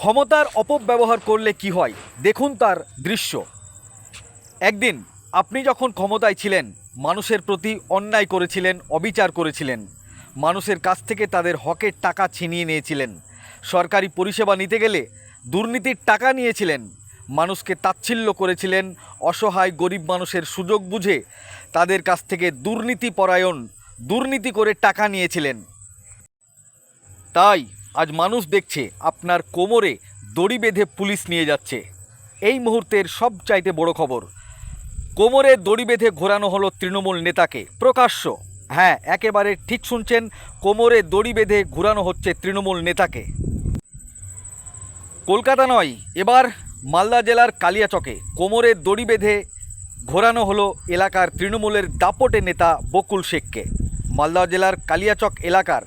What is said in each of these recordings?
ক্ষমতার অপব্যবহার করলে কি হয় দেখুন তার দৃশ্য। একদিন আপনি যখন ক্ষমতায় ছিলেন মানুষের প্রতি অন্যায় করেছিলেন, অবিচার করেছিলেন, মানুষের কাছ থেকে তাদের হকের টাকা ছিনিয়ে নিয়েছিলেন, সরকারি পরিষেবা নিতে গেলে দুর্নীতির টাকা নিয়েছিলেন, মানুষকে তাচ্ছিল্য করেছিলেন, অসহায় গরিব মানুষের সুযোগ বুঝে তাদের কাছ থেকে দুর্নীতি করে টাকা নিয়েছিলেন। তাই আজ মানুষ দেখছে আপনার কোমরে দড়ি বেঁধে পুলিশ নিয়ে যাচ্ছে। এই মুহূর্তের সবচাইতে বড় খবর, কোমরে দড়ি বেঁধে ঘোরানো হলো তৃণমূল নেতাকে প্রকাশ্য। হ্যাঁ, একেবারে ঠিক শুনছেন, কোমরে দড়ি বেঁধে ঘোরানো হচ্ছে তৃণমূল নেতাকে। কলকাতা নয়, এবার মালদা জেলার কালিয়াচকে কোমরে দড়ি বেঁধে ঘোরানো হলো এলাকার তৃণমূলের দাপটে নেতা বকুল শেখকে। মালদা জেলার কালিয়াচক এলাকার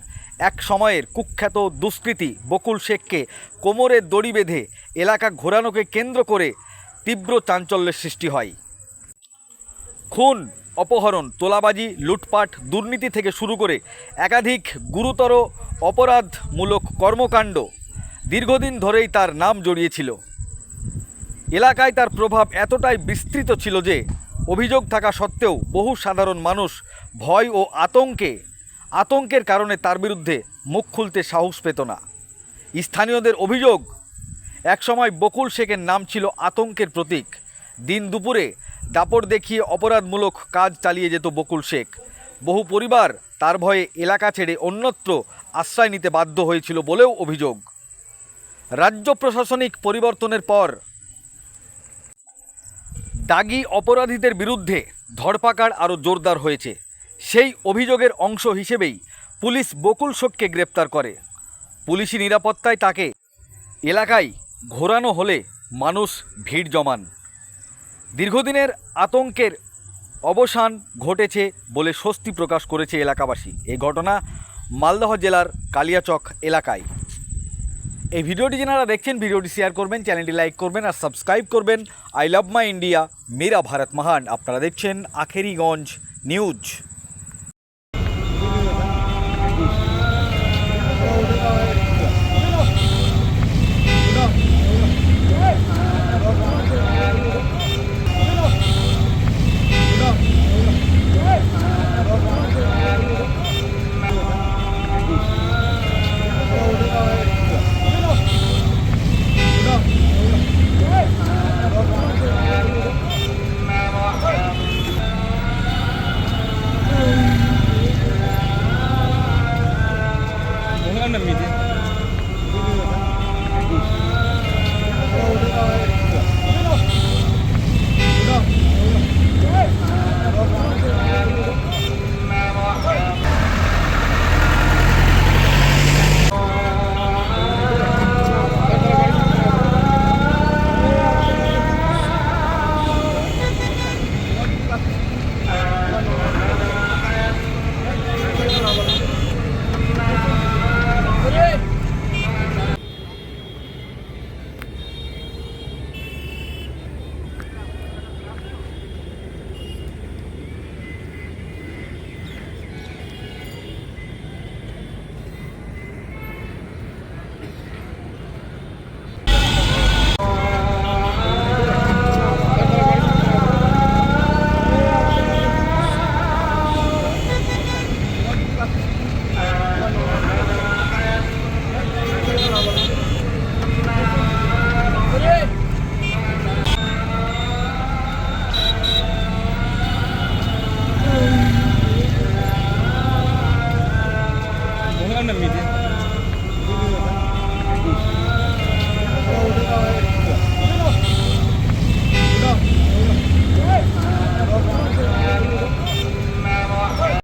এক সময়ের কুখ্যাত দুষ্কৃতী বকুল শেখকে কোমরে দড়ি বেঁধে এলাকা ঘোরানোকে কেন্দ্র করে তীব্র চাঞ্চল্যের সৃষ্টি হয়। খুন, অপহরণ, তোলাবাজি, লুটপাট, দুর্নীতি থেকে শুরু করে একাধিক গুরুতর অপরাধমূলক কর্মকাণ্ড দীর্ঘদিন ধরেই তার নাম জড়িয়েছিল। এলাকায় তার প্রভাব এতটাই বিস্তৃত ছিল যে অভিযোগ থাকা সত্ত্বেও বহু সাধারণ মানুষ ভয় ও আতঙ্কের কারণে তার বিরুদ্ধে মুখ খুলতে সাহস পেত না। স্থানীয়দের অভিযোগ, একসময় বকুল শেখের নাম ছিল আতঙ্কের প্রতীক। দিন দুপুরে দাপট দেখিয়ে অপরাধমূলক কাজ চালিয়ে যেত বকুল শেখ। বহু পরিবার তার ভয়ে এলাকা ছেড়ে অন্যত্র আশ্রয় নিতে বাধ্য হয়েছিল বলেও অভিযোগ। রাজ্য প্রশাসনিক পরিবর্তনের পর দাগী অপরাধীদের বিরুদ্ধে ধরপাকড় আরও জোরদার হয়েছে। সেই অভিযোগের অংশ হিসেবেই পুলিশ বকুল শেখকে গ্রেপ্তার করে। পুলিশি নিরাপত্তায় তাকে এলাকায় ঘোরানো হলে মানুষ ভিড় জমান। দীর্ঘদিনের আতঙ্কের অবসান ঘটেছে বলে স্বস্তি প্রকাশ করেছে এলাকাবাসী। এই ঘটনা মালদহ জেলার কালিয়াচক এলাকায়। এই ভিডিওটি যারা দেখছেন ভিডিওটি শেয়ার করবেন, চ্যানেলটি লাইক করবেন আর সাবস্ক্রাইব করবেন। আই লাভ মাই ইন্ডিয়া, মেরা ভারত মহান। আপনারা দেখছেন আখেরিগঞ্জ নিউজ।